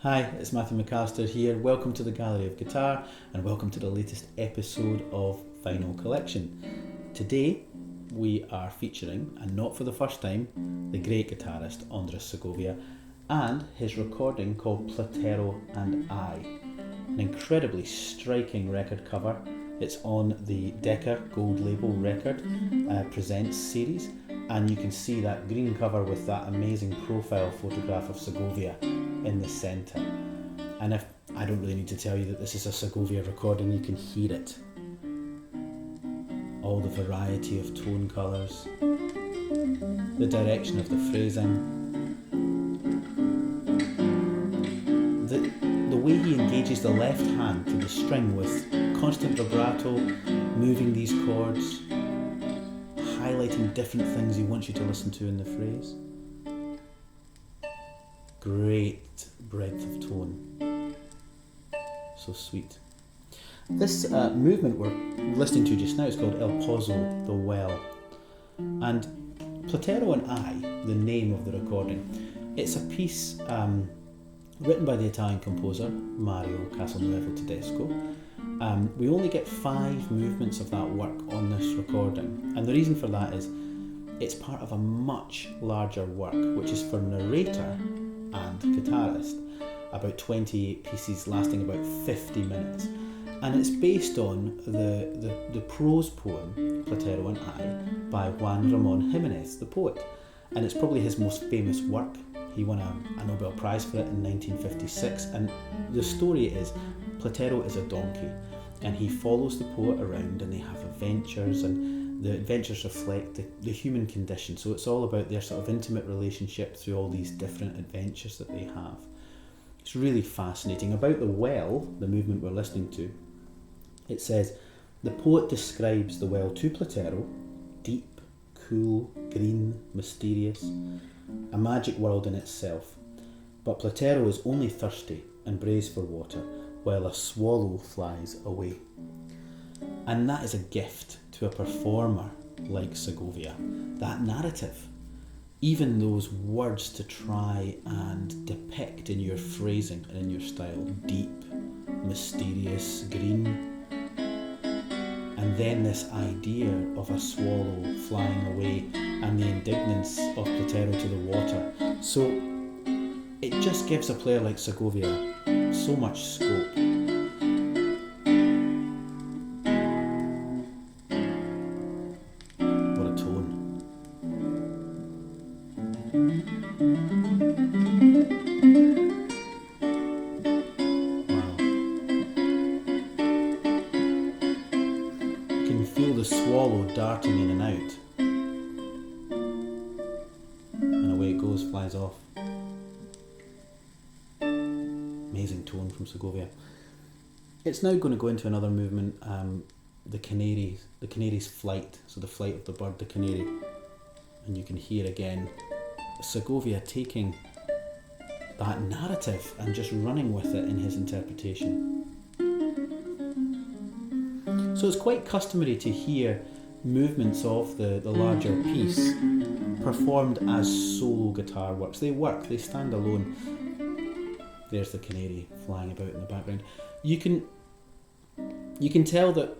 Hi, it's Matthew McAllister here. Welcome to the Gallery of Guitar and welcome to the latest episode of Vinyl Collection. Today we are featuring, and not for the first time, the great guitarist Andres Segovia and his recording called Platero and I. An incredibly striking record cover. It's on the Decca Gold Label Record Presents series, and you can see that green cover with that amazing profile photograph of Segovia in the centre. And if I don't really need to tell you that this is a Segovia recording, you can hear it. All the variety of tone colours, the direction of the phrasing, the way he engages the left hand to the string with constant vibrato, moving these chords, highlighting different things he wants you to listen to in the phrase. Great breadth of tone. So sweet. This movement we're listening to just now is called El Pozo, the Well. And Platero and I, the name of the recording, it's a piece written by the Italian composer Mario Castelnuovo Tedesco. We only get 5 movements of that work on this recording, and the reason for that is it's part of a much larger work which is for narrator and guitarist, about 28 pieces lasting about 50 minutes, and it's based on the prose poem Platero and I by Juan Ramon Jimenez, the poet, and it's probably his most famous work. He won a Nobel Prize for it in 1956, and the story is Platero is a donkey and he follows the poet around and they have adventures, and the adventures reflect the human condition, so it's all about their sort of intimate relationship through all these different adventures that they have. It's really fascinating. About the well, the movement we're listening to, it says, the poet describes the well to Platero, deep, cool, green, mysterious, a magic world in itself. But Platero is only thirsty and brays for water, while a swallow flies away. And that is a gift to a performer like Segovia. That narrative, even those words to try and depict in your phrasing and in your style, deep, mysterious, green, and then this idea of a swallow flying away and the indignance of Platero to the water. So it just gives a player like Segovia so much scope. What a tone. Wow. You can feel the swallow darting in and out. And away it goes, flies off. Amazing tone from Segovia. It's now going to go into another movement, the canary's flight, so the flight of the bird, the canary. And you can hear again Segovia taking that narrative and just running with it in his interpretation. So it's quite customary to hear movements of the larger piece performed as solo guitar works. They work, they stand alone. There's the canary flying about in the background. You can tell that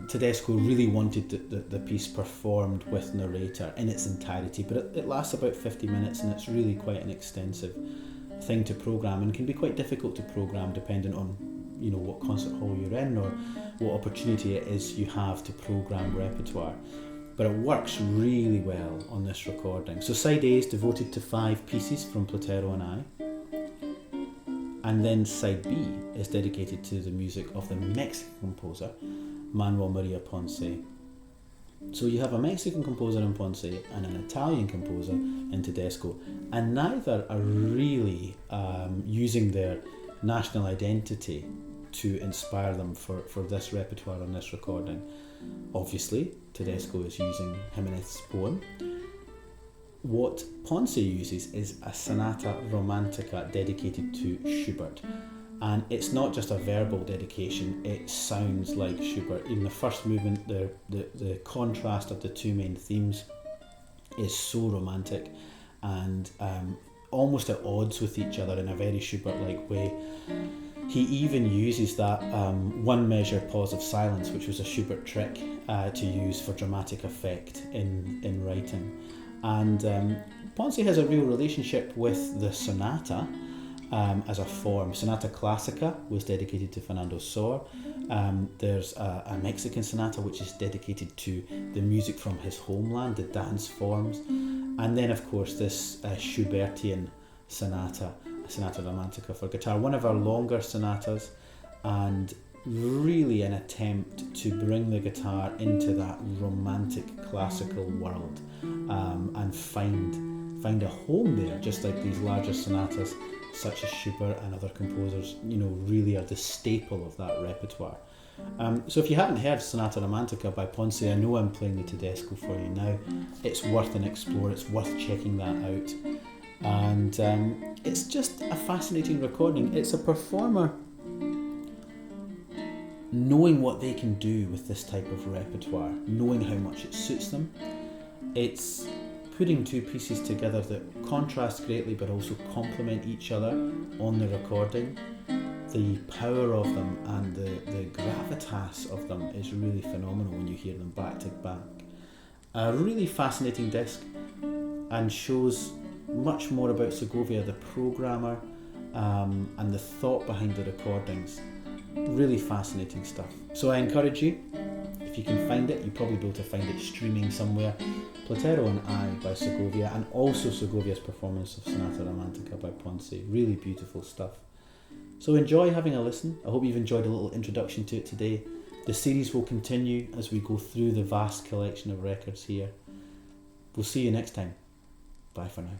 Tedesco really wanted the piece performed with narrator in its entirety, but it lasts about 50 minutes and it's really quite an extensive thing to program, and can be quite difficult to program depending on what concert hall you're in or what opportunity it is you have to program repertoire. But it works really well on this recording. So side A is devoted to 5 pieces from Platero and I. And then side B is dedicated to the music of the Mexican composer, Manuel Ponce. So you have a Mexican composer in Ponce and an Italian composer in Tedesco, and neither are really using their national identity to inspire them for this repertoire on this recording. Obviously, Tedesco is using Jimenez's poem. What Ponce uses is a sonata romantica dedicated to Schubert, and it's not just a verbal dedication, it sounds like Schubert. In the first movement, the contrast of the two main themes is so romantic, and almost at odds with each other in a very Schubert-like way. He even uses that one measure pause of silence, which was a Schubert trick to use for dramatic effect in writing. And Ponce has a real relationship with the sonata as a form. Sonata Classica was dedicated to Fernando Sor. There's a Mexican sonata which is dedicated to the music from his homeland, the dance forms. And then, of course, this Schubertian sonata, Sonata Romantica for guitar, one of our longer sonatas, and really an attempt to bring the guitar into that romantic classical world and find a home there, just like these larger sonatas such as Schubert and other composers, really are the staple of that repertoire. So if you haven't heard Sonata Romantica by Ponce, I know I'm playing the Tedesco for you now. It's worth an explore, it's worth checking that out. And it's just a fascinating recording. It's a performer knowing what they can do with this type of repertoire, knowing how much it suits them. It's putting two pieces together that contrast greatly but also complement each other on the recording. The power of them and the gravitas of them is really phenomenal when you hear them back to back. A really fascinating disc, and shows much more about Segovia, the programmer, and the thought behind the recordings. Really fascinating stuff. So I encourage you, if you can find it, you'll probably be able to find it streaming somewhere. Platero and I by Segovia, and also Segovia's performance of Sonata Romantica by Ponce. Really beautiful stuff. So enjoy having a listen. I hope you've enjoyed a little introduction to it today. The series will continue as we go through the vast collection of records here. We'll see you next time. Bye for now.